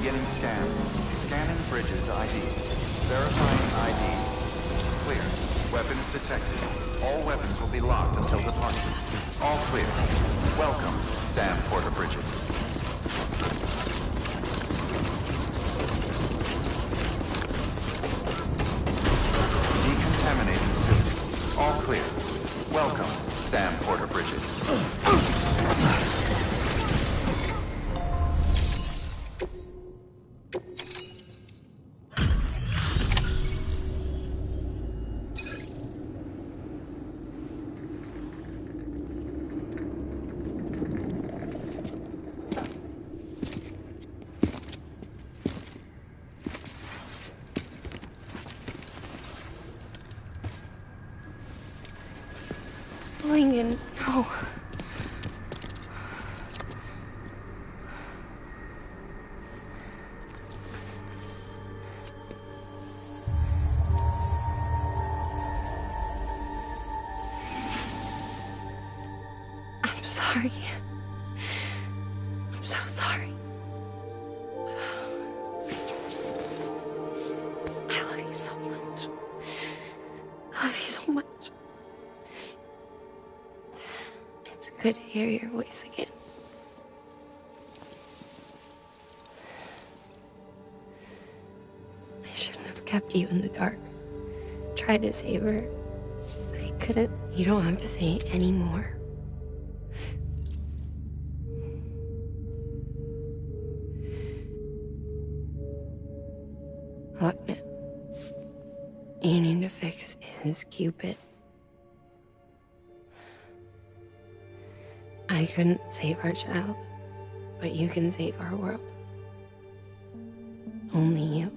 Beginning scan. Scanning bridges ID. Verifying ID. Clear. Weapons detected. All weapons will be locked until departure. All clear. Welcome, Sam Porter Bridges. Decontaminating suit. All clear. Welcome, Sam Porter Bridges. Målingen, no. I'm sorry. I'm so sorry. I love you so much. I love you so much. It's good to hear your voice again. I shouldn't have kept you in the dark. Tried to save her. I couldn't. You don't have to say any more. Lockne, you need to fix his Cupid. I couldn't save our child, but you can save our world. Only you.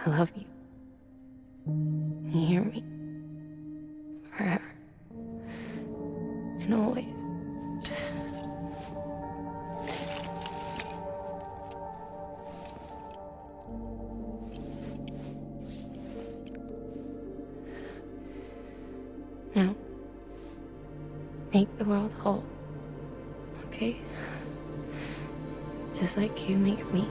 I love you. You hear me? Forever. And always. Now, make the world whole, okay? Just like you make me.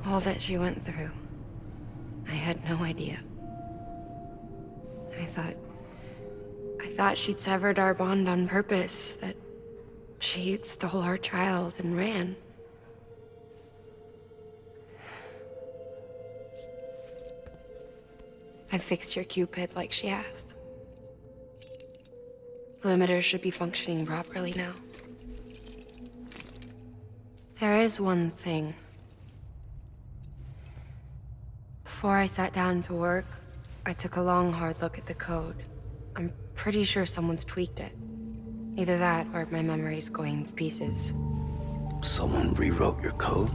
All that she went through, I had no idea. I thought she'd severed our bond on purpose, that she stole our child and ran. I fixed your Cupid like she asked. The limiter should be functioning properly now. There is one thing. Before I sat down to work, I took a long, hard look at the code. I'm pretty sure someone's tweaked it. Either that, or my memory's going to pieces. Someone rewrote your code?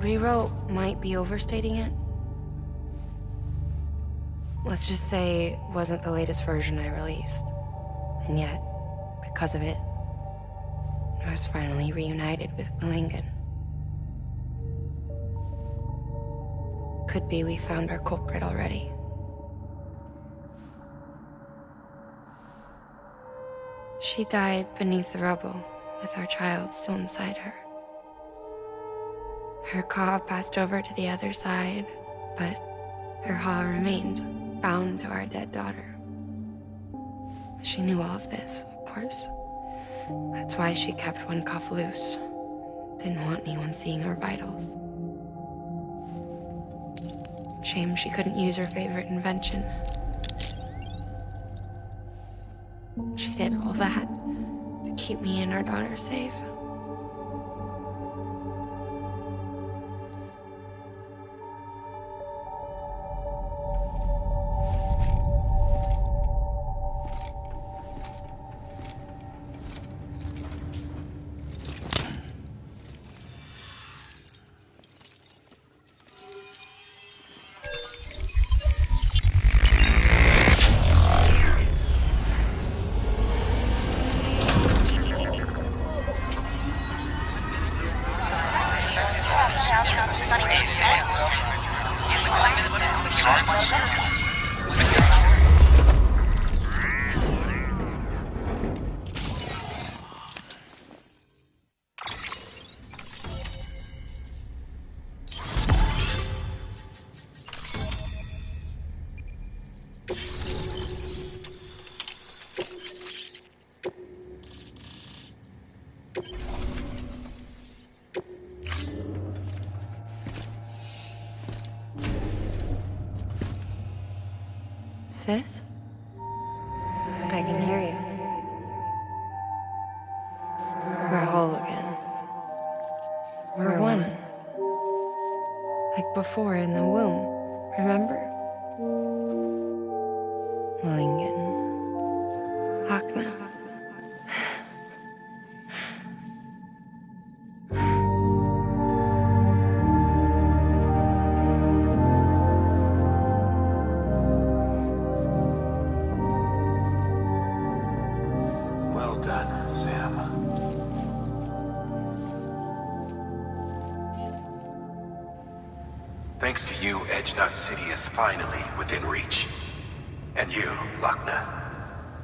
Rewrote might be overstating it. Let's just say it wasn't the latest version I released. And yet, because of it, I was finally reunited with Målingen. Could be we found our culprit already. She died beneath the rubble, with our child still inside her. Her claw passed over to the other side, but her paw remained, bound to our dead daughter. She knew all of this, of course. That's why she kept one cuff loose. Didn't want anyone seeing her vitals. Shame she couldn't use her favorite invention. She did all that to keep me and our daughter safe. Sis? I can hear you. We're whole again. We're one. Like before in the womb, remember? Målingen. Lockne. Well done, Sam. Thanks to you, Edge Knot City is finally within reach. And you, Lockne.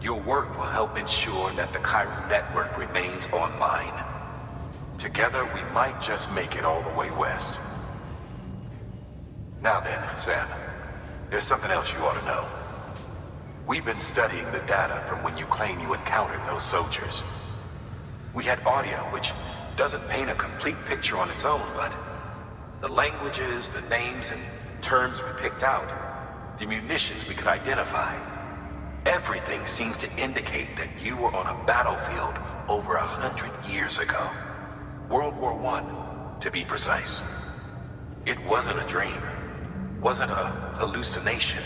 Your work will help ensure that the Chiral network remains online. Together, we might just make it all the way west. Now then, Sam, there's something else you ought to know. We've been studying the data from when you claim you encountered those soldiers. We had audio, which doesn't paint a complete picture on its own, but the languages, the names, and terms we picked out, the munitions we could identify, everything seems to indicate that you were on a battlefield over 100 years ago. World War I, to be precise. It wasn't a dream, wasn't a hallucination.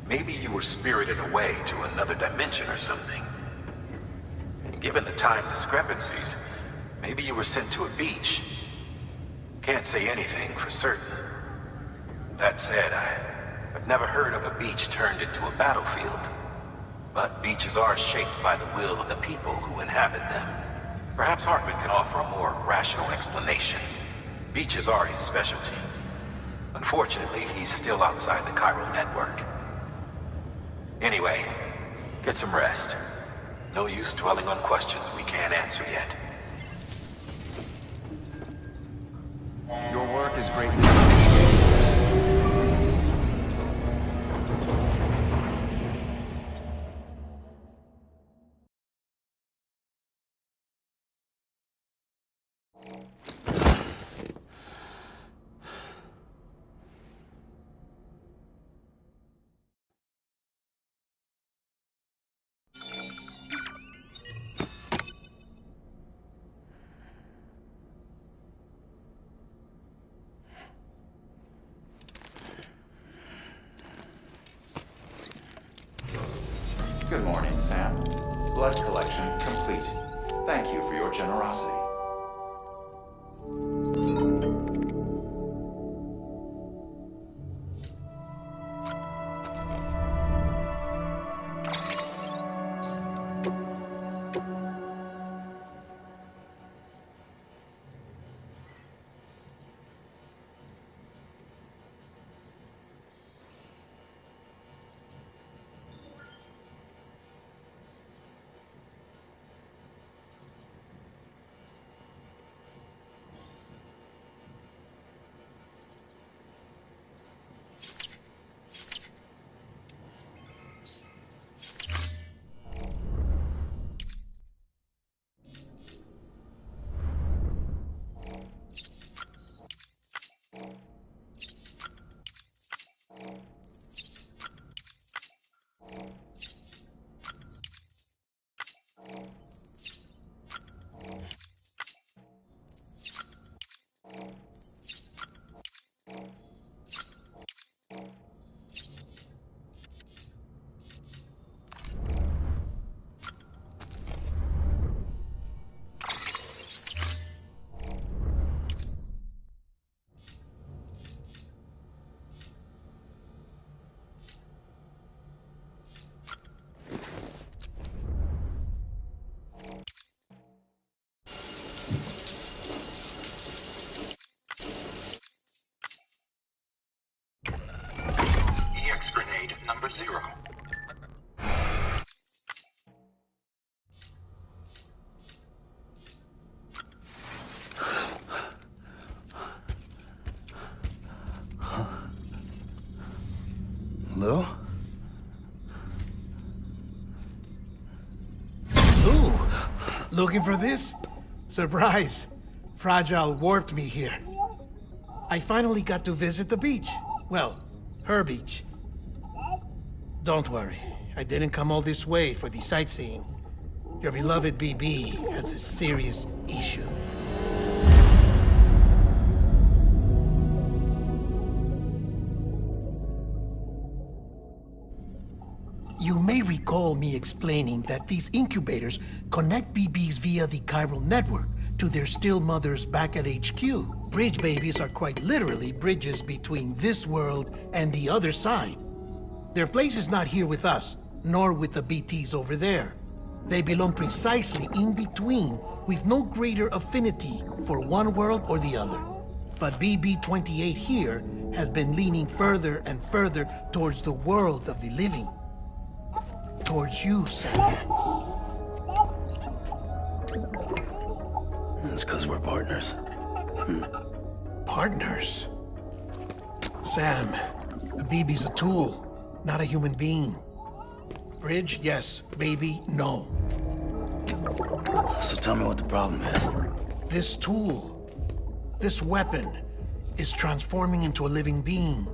Maybe you were spirited away to another dimension or something. And given the time discrepancies, maybe you were sent to a beach. Can't say anything for certain. That said, I've never heard of a beach turned into a battlefield. But beaches are shaped by the will of the people who inhabit them. Perhaps Hartman can offer a more rational explanation. Beaches are his specialty. Unfortunately, he's still outside the Chiral network. Anyway, get some rest. No use dwelling on questions we can't answer yet. Your work is greatly appreciated. Good morning, Sam. Blood collection complete. Thank you for your generosity. Looking for this? Surprise! Fragile warped me here. I finally got to visit the beach. Well, her beach. Don't worry, I didn't come all this way for the sightseeing. Your beloved BB has a serious issue. You may recall me explaining that these incubators connect BBs via the chiral network to their still mothers back at HQ. Bridge babies are quite literally bridges between this world and the other side. Their place is not here with us, nor with the BTs over there. They belong precisely in between, with no greater affinity for one world or the other. But BB-28 here has been leaning further and further towards the world of the living. Towards you, Sam. That's because we're partners. Partners? Sam, a BB's a tool, not a human being. Bridge, yes. Baby, no. So tell me what the problem is. This tool, this weapon, is transforming into a living being.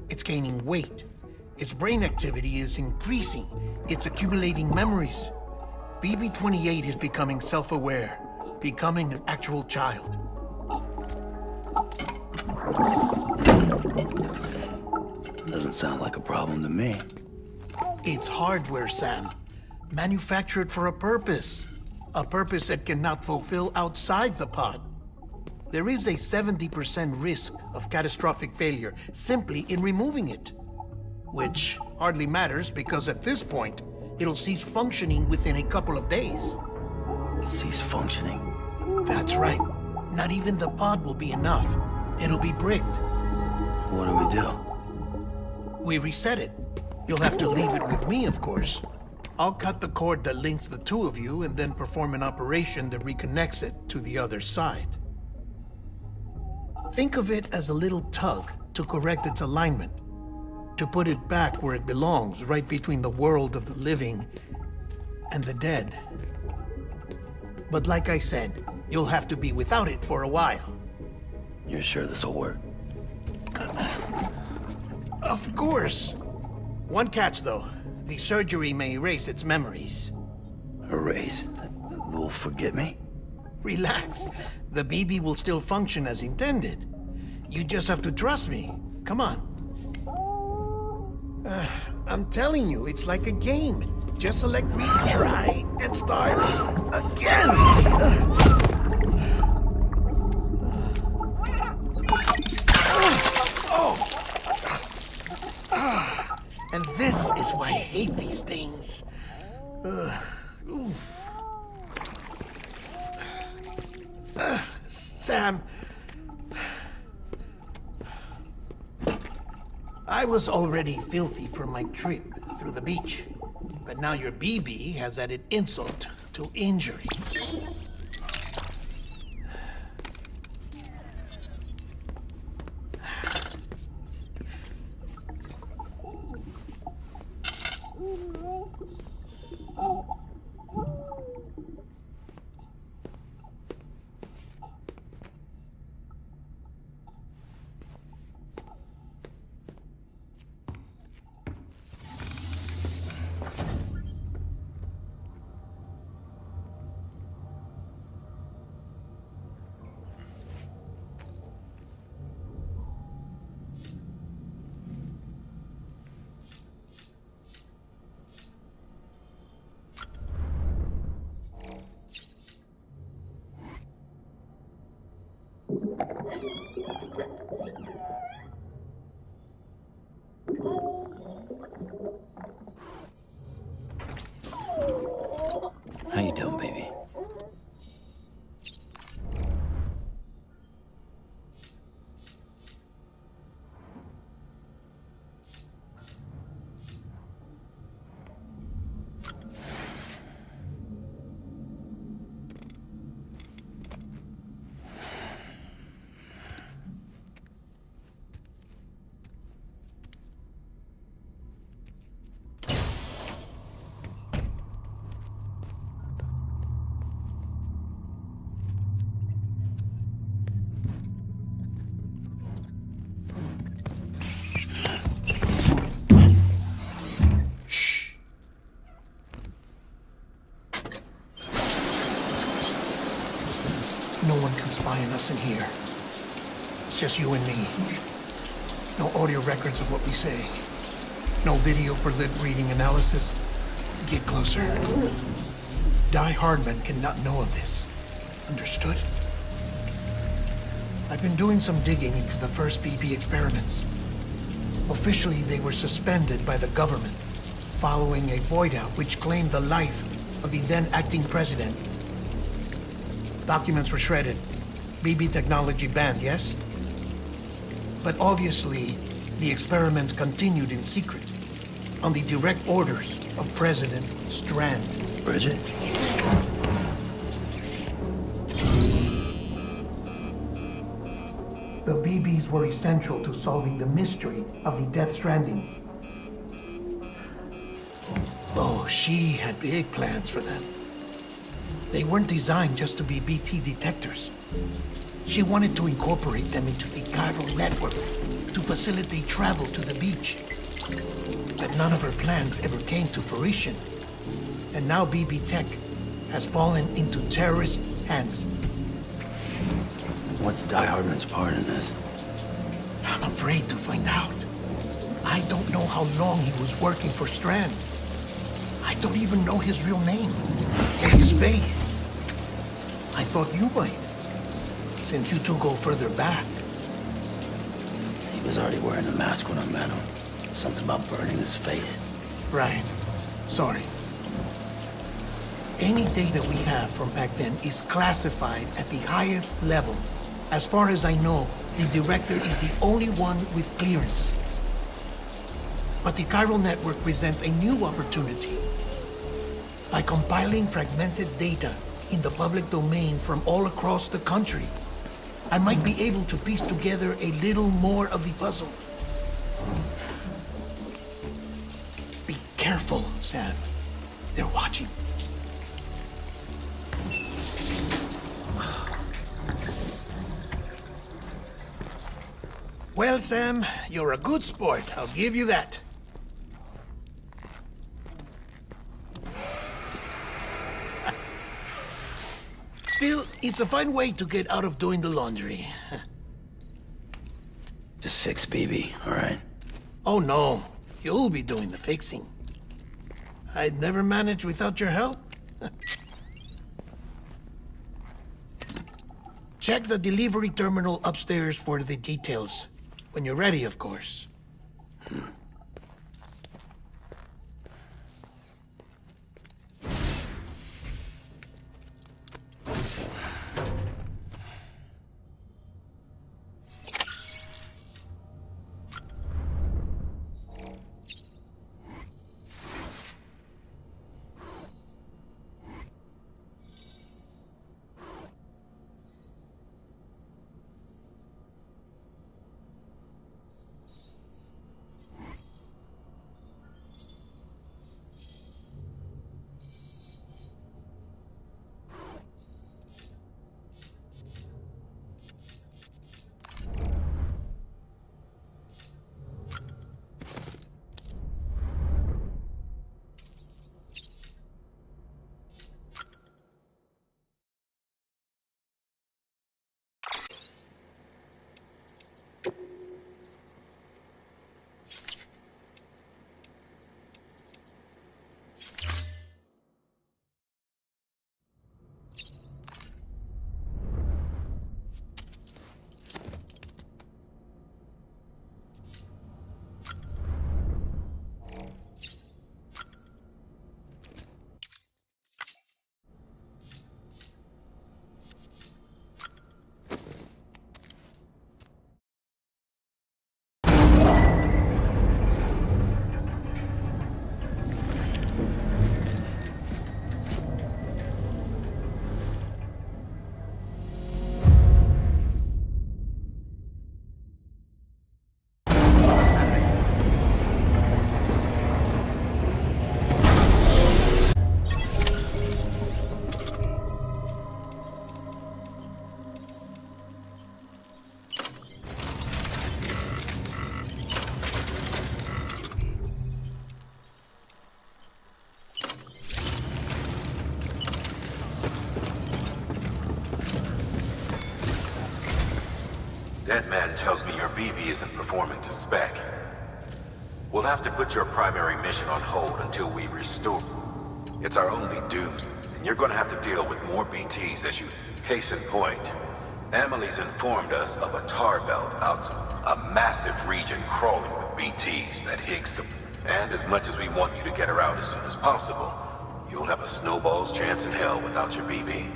It's gaining weight. Its brain activity is increasing. It's accumulating memories. BB-28 is becoming self-aware, becoming an actual child. Doesn't sound like a problem to me. It's hardware, Sam. Manufactured for a purpose. A purpose it cannot fulfill outside the pod. There is a 70% risk of catastrophic failure simply in removing it. Which hardly matters because at this point, it'll cease functioning within a couple of days. Cease functioning? That's right. Not even the pod will be enough. It'll be bricked. What do we do? We reset it. You'll have to leave it with me, of course. I'll cut the cord that links the two of you and then perform an operation that reconnects it to the other side. Think of it as a little tug to correct its alignment. To put it back where it belongs, right between the world of the living and the dead. But like I said, you'll have to be without it for a while. You're sure this'll work? Of course. One catch, though. The surgery may erase its memories. Erase? They'll forget me? Relax. The BB will still function as intended. You just have to trust me. Come on. I'm telling you, it's like a game. Just select retry and start again. And this is why I hate these things. Sam, I was already filthy from my trip through the beach, but now your BB has added insult to injury. How you doing, baby? No one can spy on us in here. It's just you and me. No audio records of what we say. No video for lip reading analysis. Get closer. Die Hardman cannot know of this. Understood? I've been doing some digging into the first BB experiments. Officially, they were suspended by the government following a void out which claimed the life of the then acting president. Documents were shredded. BB technology banned, yes? But obviously, the experiments continued in secret, on the direct orders of President Strand. Bridget? The BBs were essential to solving the mystery of the Death Stranding. Oh, she had big plans for them. They weren't designed just to be BT detectors. She wanted to incorporate them into the chiral network to facilitate travel to the beach. But none of her plans ever came to fruition. And now BB Tech has fallen into terrorist hands. What's Die Hardman's part in this? I'm afraid to find out. I don't know how long he was working for Strand. I don't even know his real name or his face. I thought you might, since you two go further back. He was already wearing a mask when I met him. Something about burning his face. Right. Sorry. Any data we have from back then is classified at the highest level. As far as I know, the director is the only one with clearance. But the chiral network presents a new opportunity. By compiling fragmented data in the public domain from all across the country, I might be able to piece together a little more of the puzzle. Be careful, Sam. They're watching. Well, Sam, you're a good sport. I'll give you that. Still, it's a fine way to get out of doing the laundry. Just fix BB, all right? Oh, no. You'll be doing the fixing. I'd never manage without your help. Check the delivery terminal upstairs for the details. When you're ready, of course. That man tells me your BB isn't performing to spec. We'll have to put your primary mission on hold until we restore. It's our only dooms, and you're gonna have to deal with more BTs as you... Case in point, Amelie's informed us of a tar belt out, a massive region crawling with BTs that Higgs... And as much as we want you to get her out as soon as possible, you'll have a snowball's chance in hell without your BB.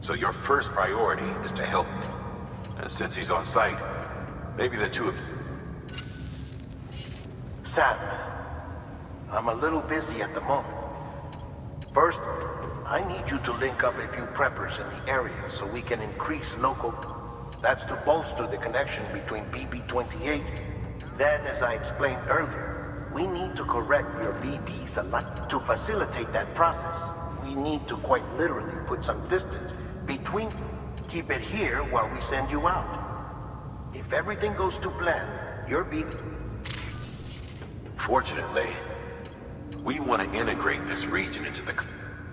So your first priority is to help. And since he's on site, maybe the two of... Sam, I'm a little busy at the moment. First, I need you to link up a few preppers in the area so we can increase local... That's to bolster the connection between BB-28. Then, as I explained earlier, we need to correct your BB's alignment. To facilitate that process, we need to quite literally put some distance between... Keep it here while we send you out. If everything goes to plan, your BB... Fortunately, we want to integrate this region into the...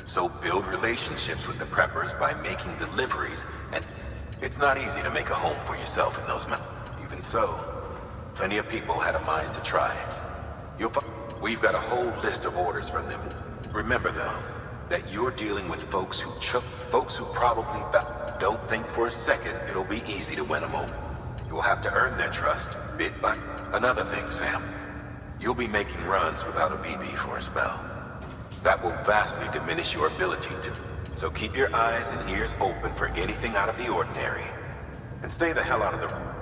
So build relationships with the preppers by making deliveries, and it's not easy to make a home for yourself in those mountains. Even so, plenty of people had a mind to try. We've got a whole list of orders from them. Remember, though, that you're dealing with folks who probably don't think for a second it'll be easy to win them over. You'll have to earn their trust, bit by... Another thing, Sam. You'll be making runs without a BB for a spell. That will vastly diminish your ability to... So keep your eyes and ears open for anything out of the ordinary. And stay the hell out of the...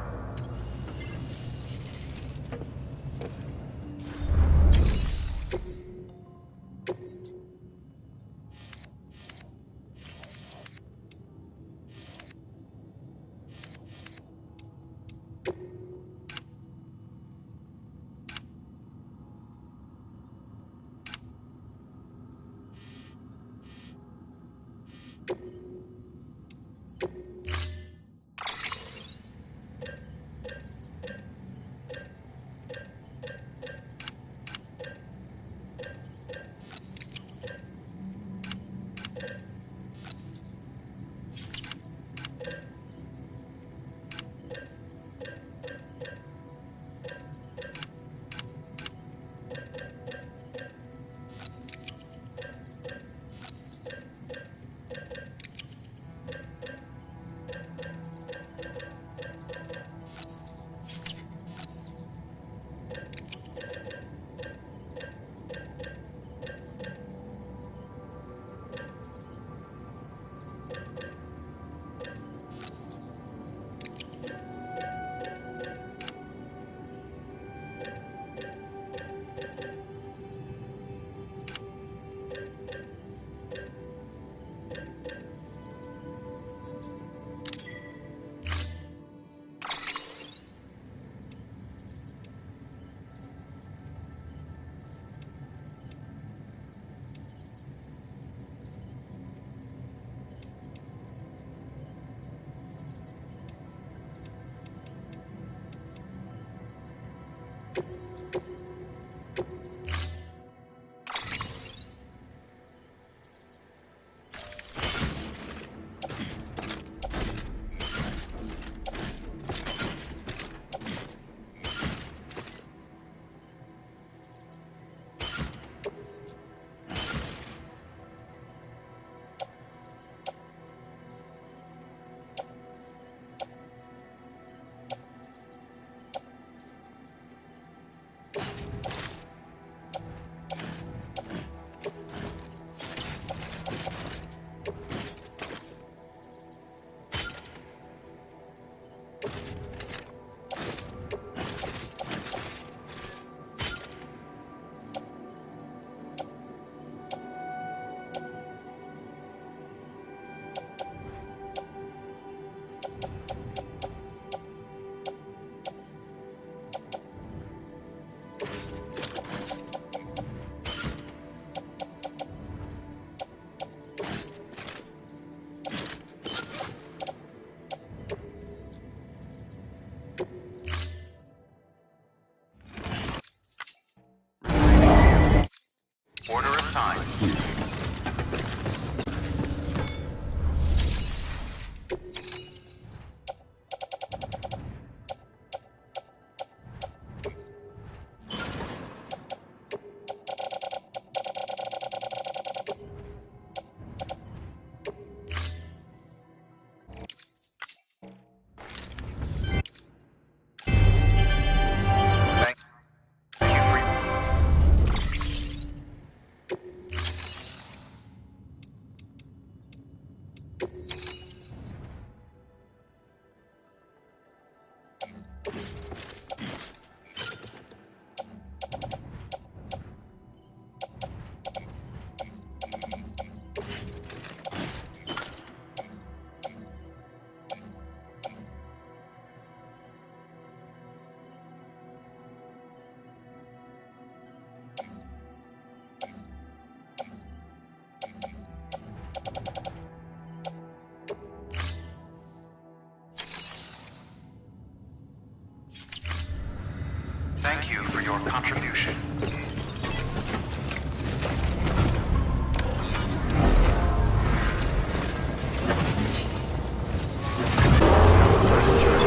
your contribution.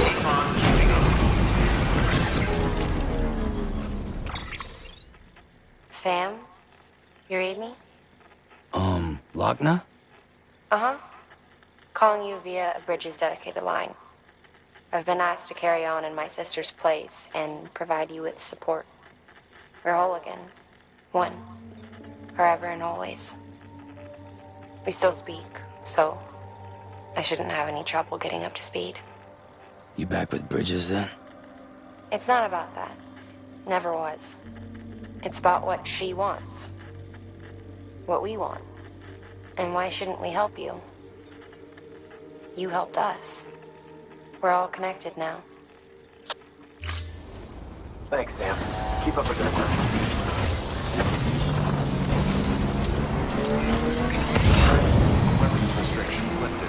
Keep on keeping up. Sam? You read me? Lockne? Uh-huh. Calling you via a Bridges dedicated line. I've been asked to carry on in my sister's place and provide you with support. We're whole again. One. Forever and always. We still speak, so I shouldn't have any trouble getting up to speed. You back with Bridges then? It's not about that. Never was. It's about what she wants. What we want. And why shouldn't we help you? You helped us. We're all connected now. Thanks, Sam. Keep up the good work. Weapons restrictions lifted.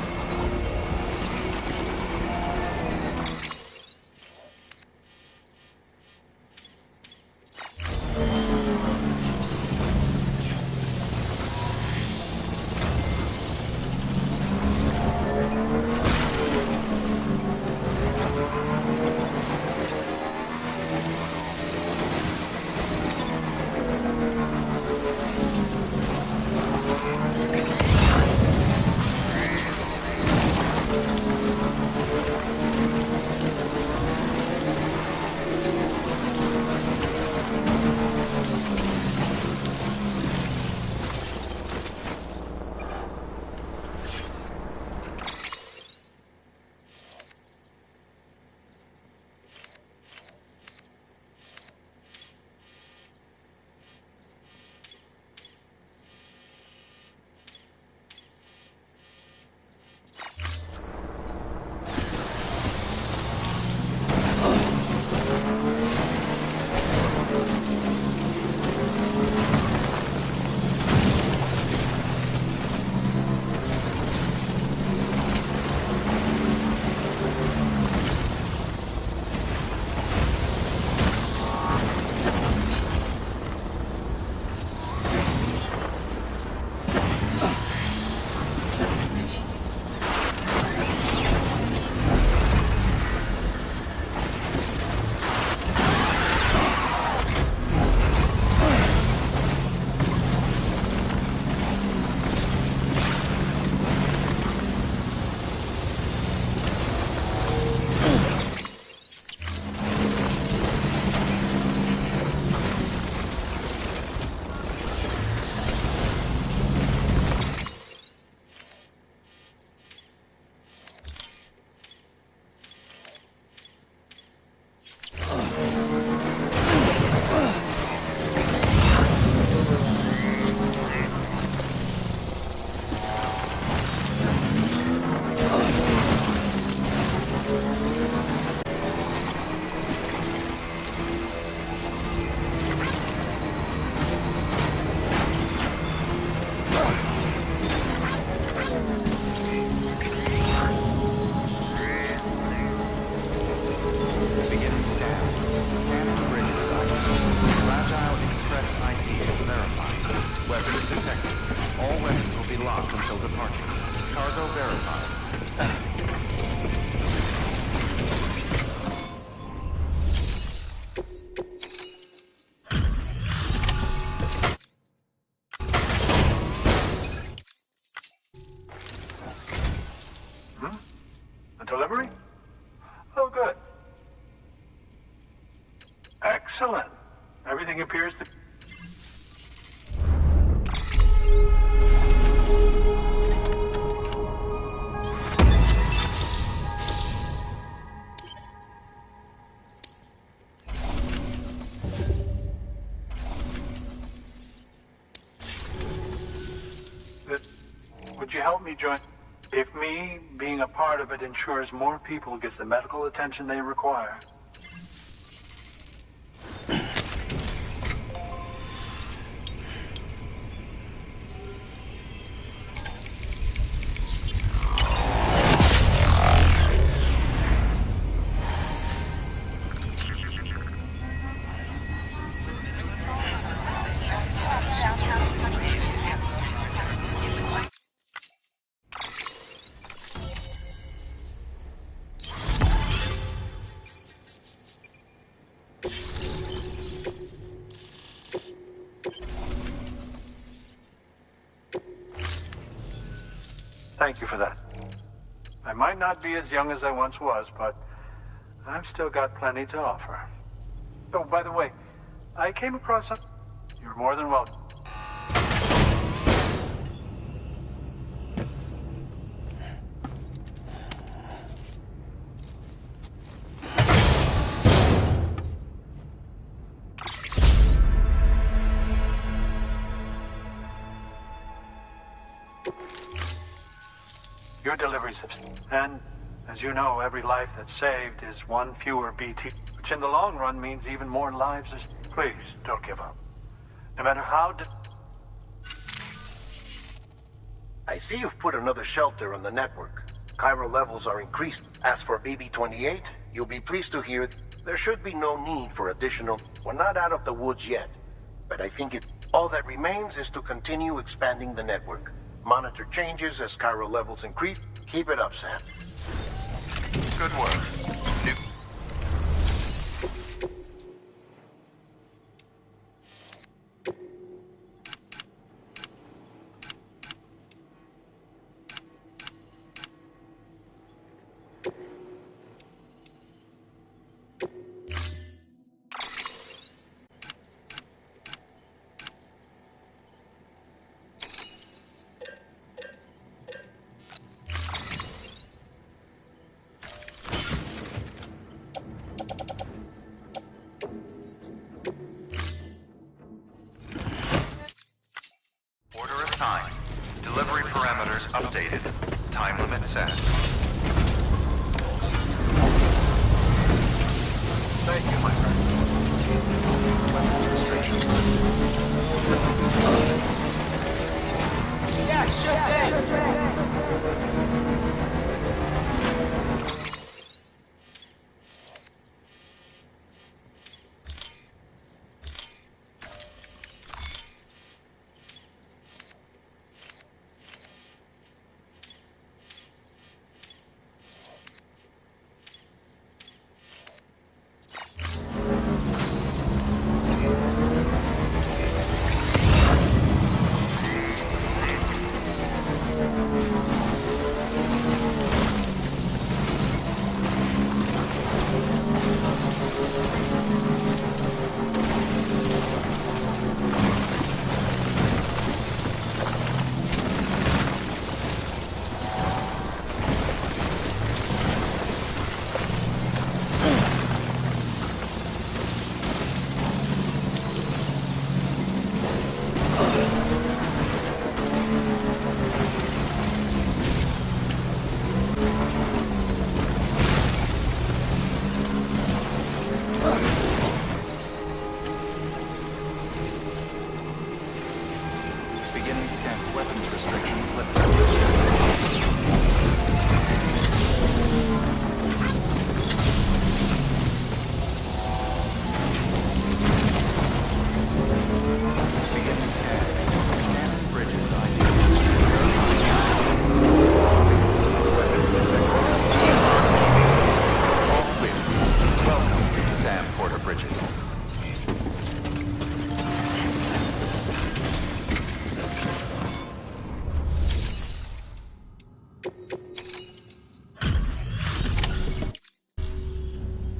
Delivery? Oh, good. Excellent. Everything appears to... Would you help me join? If me being a part of it ensures more people get the medical attention they require. Thank you for that. I might not be as young as I once was, but I've still got plenty to offer. Oh, by the way, I came across some... You're more than welcome. Your deliveries have... And, as you know, every life that's saved is one fewer BT, which in the long run means even more lives is... Please, don't give up. No matter how... I see you've put another shelter on the network. Chiral levels are increased. As for BB-28, you'll be pleased to hear there should be no need for additional... We're not out of the woods yet, but I think all that remains is to continue expanding the network. Monitor changes as chiral levels increase. Keep it up, Sam. Good work. New Order assigned. Delivery parameters updated. Time limit set. Thank you, my friend. Weapons restrictions lifted. Yeah, sure thing. Beginning scan. Weapons restrictions lifted. Beginning scan. Scanning bridges ID. Weapons detected. All clear. Welcome, Sam Porter Bridges.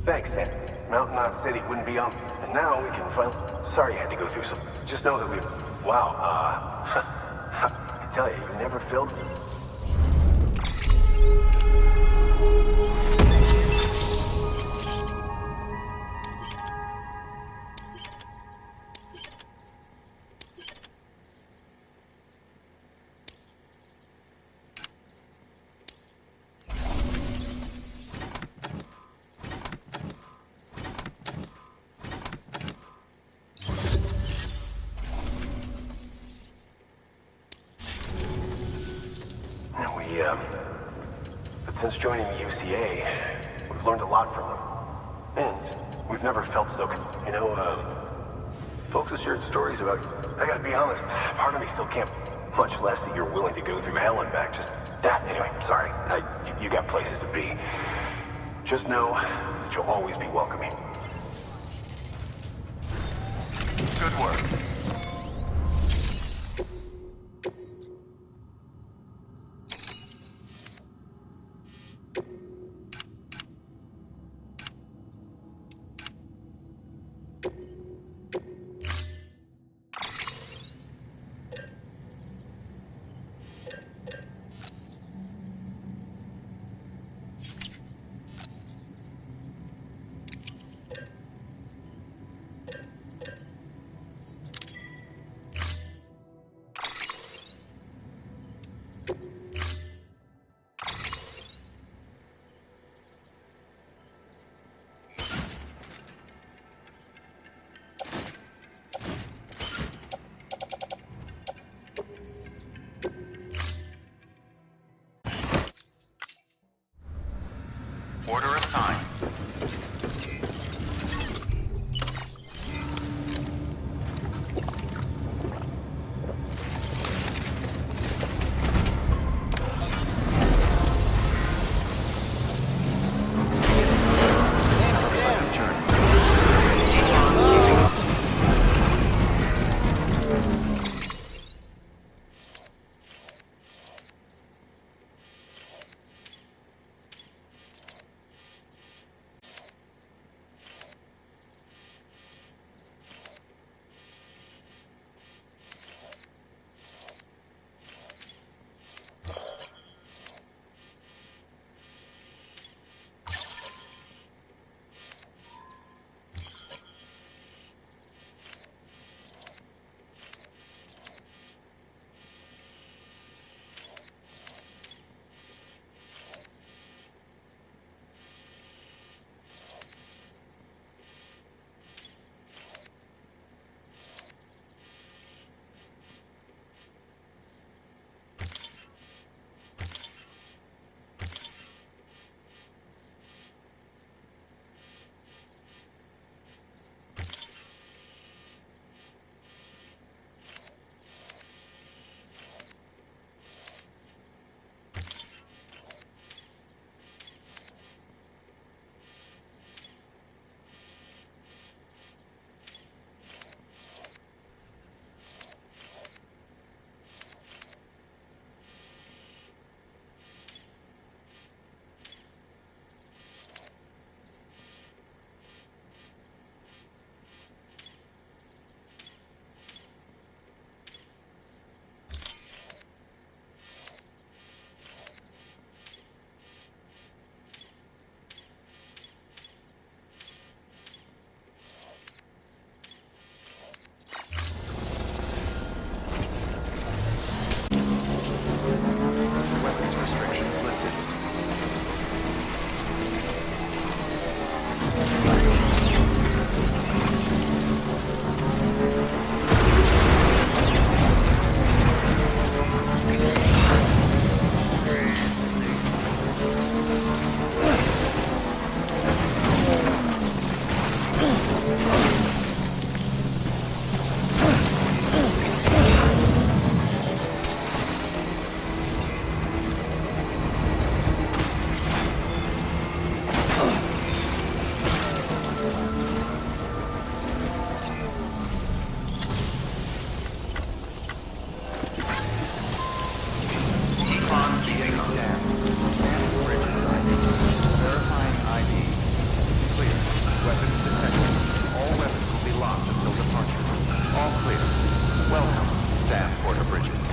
Thanks, Sam. Mountain Knot City wouldn't be on. And now we can finally... Sorry I had to go through some... Just know that we... Wow, I tell you, you never filled... But since joining the UCA, we've learned a lot from them. And we've never felt so... You know, folks have shared stories about... I gotta be honest, part of me still can't... Much less that you're willing to go through hell and back. Just that. Anyway, sorry. You got places to be. Just know that you'll always be welcoming. Good work. Order assigned. Pleasant journey. Weapons restrictions lifted. Econ being scanned. Scanning bridges ID. Verifying ID. Clear. Weapons detected. All weapons will be locked until departure. All clear. Welcome, Sam Porter Bridges.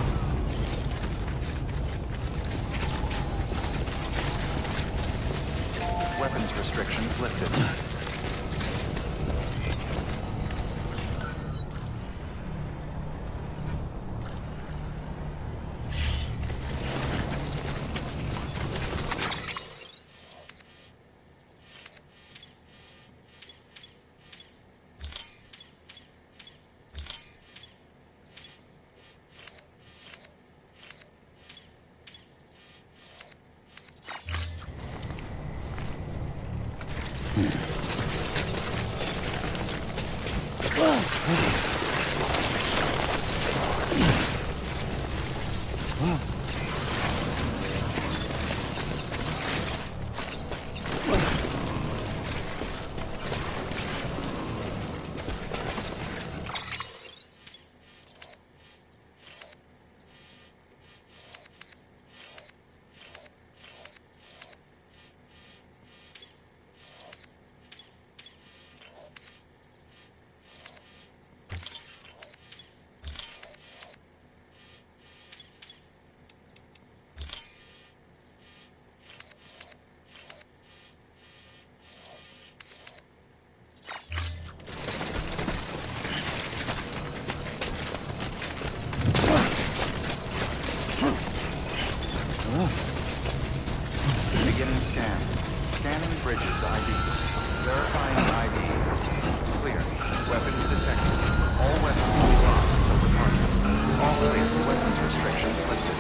Weapons restrictions lifted. Beginning scan. Scanning bridges ID. Verifying ID. Clear. Weapons detected. All weapons will be locked until departure. All clear. Weapons restrictions lifted.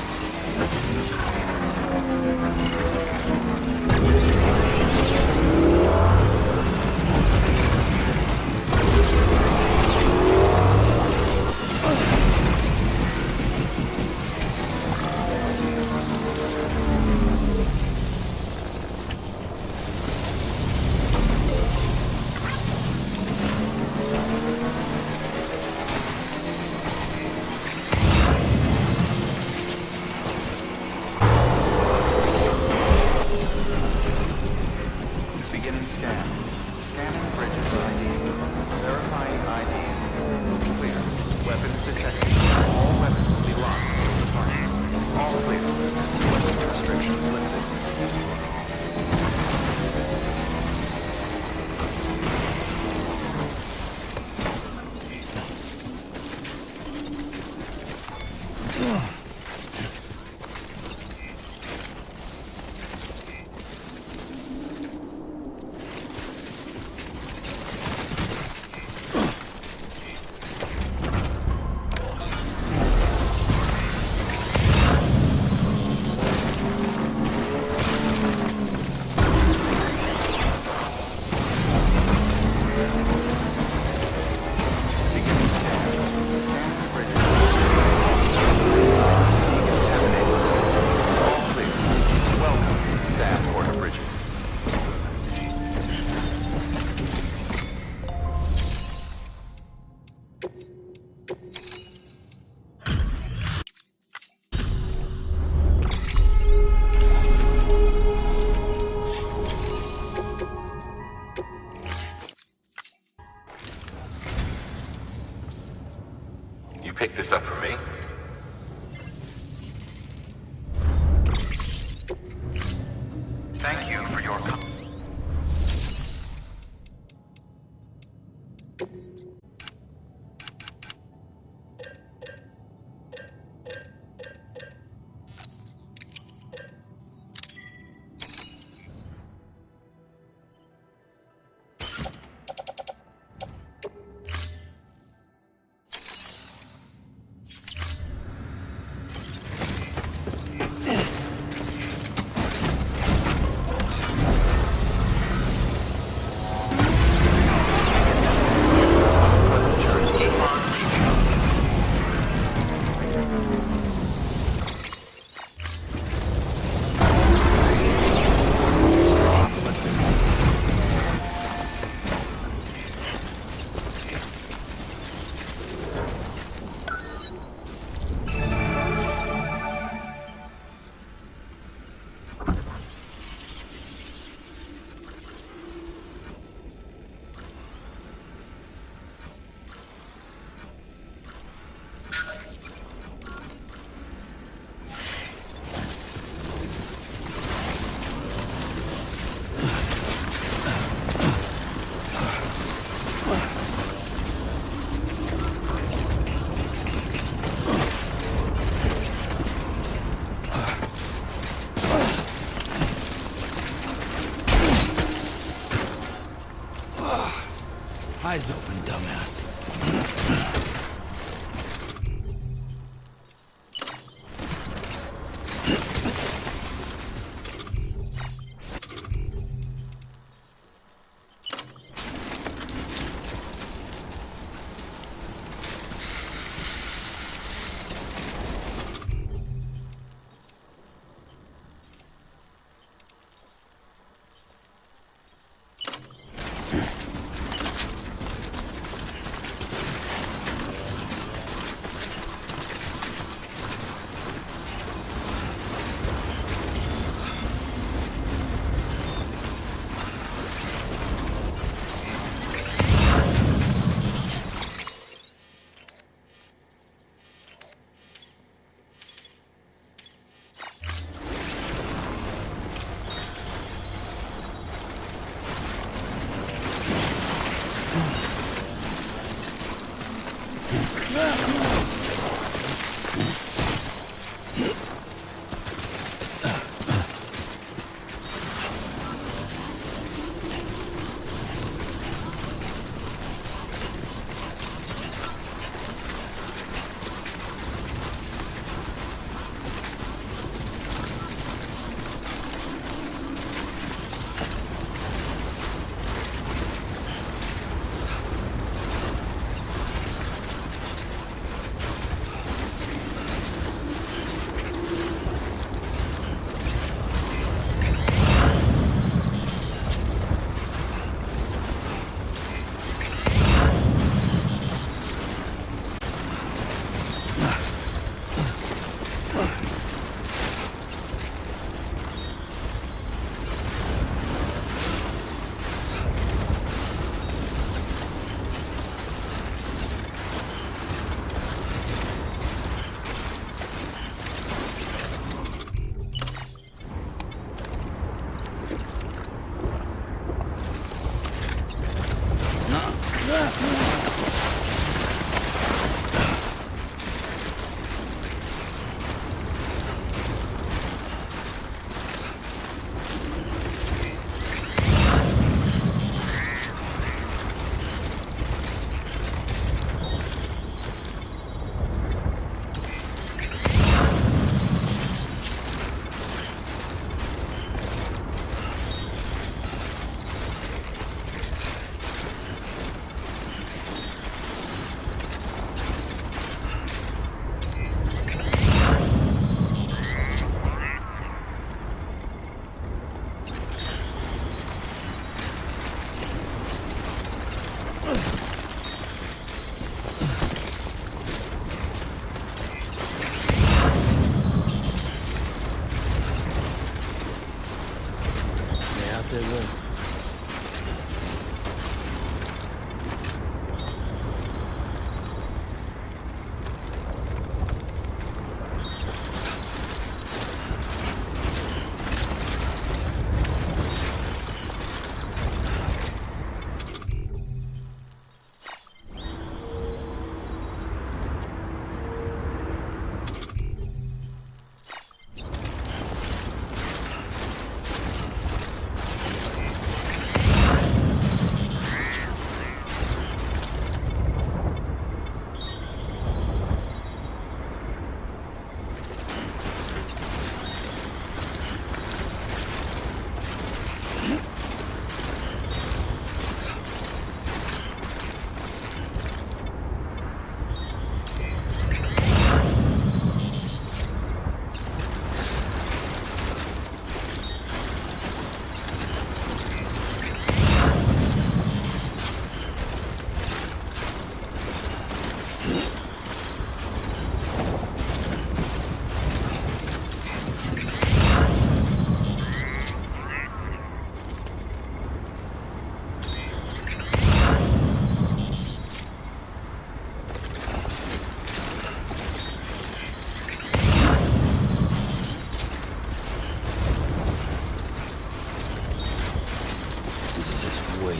this up for me? Thank you for your... Eyes open, dumbass.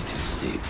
too steep.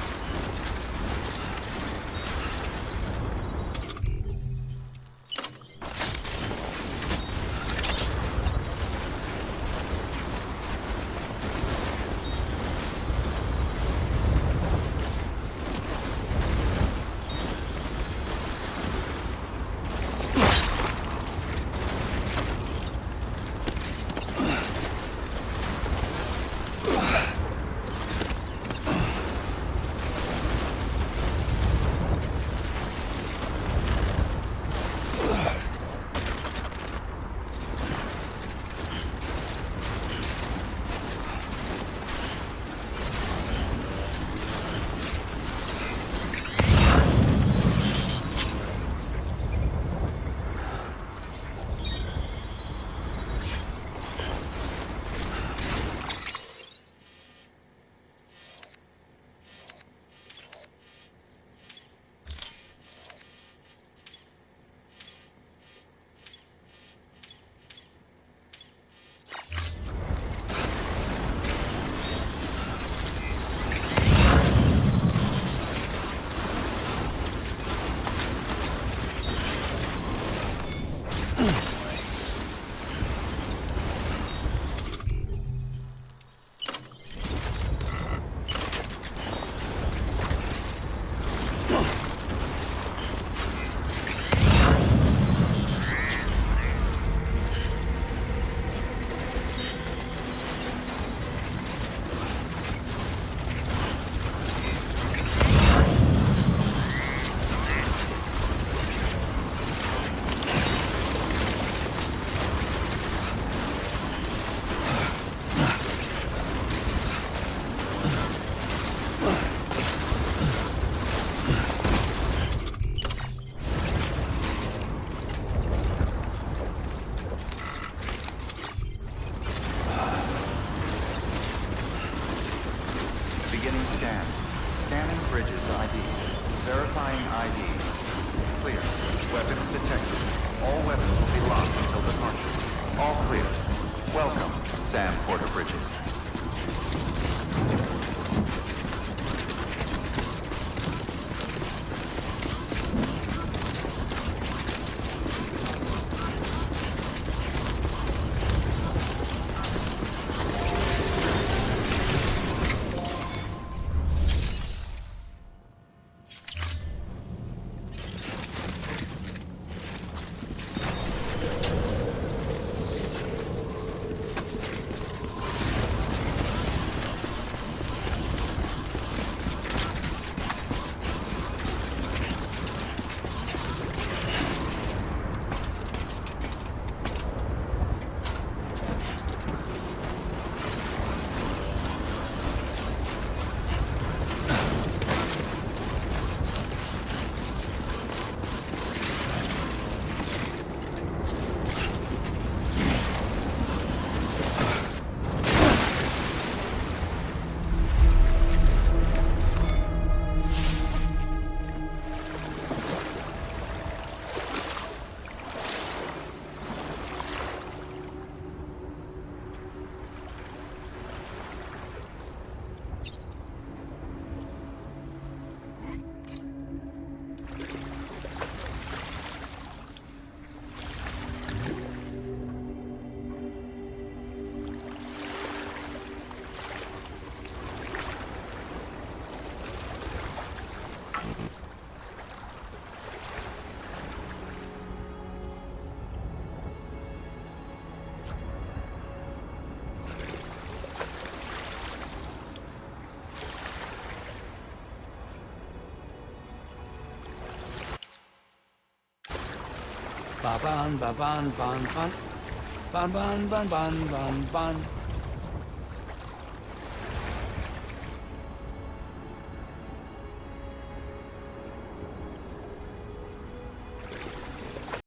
Beginning scan. Scanning bridges ID. Verifying ID. Clear. Weapons detected. All weapons will be locked until departure. All clear. Welcome, Sam Porter Bridges. Ba ban ba ban ban ban ban ban ban ban ban ban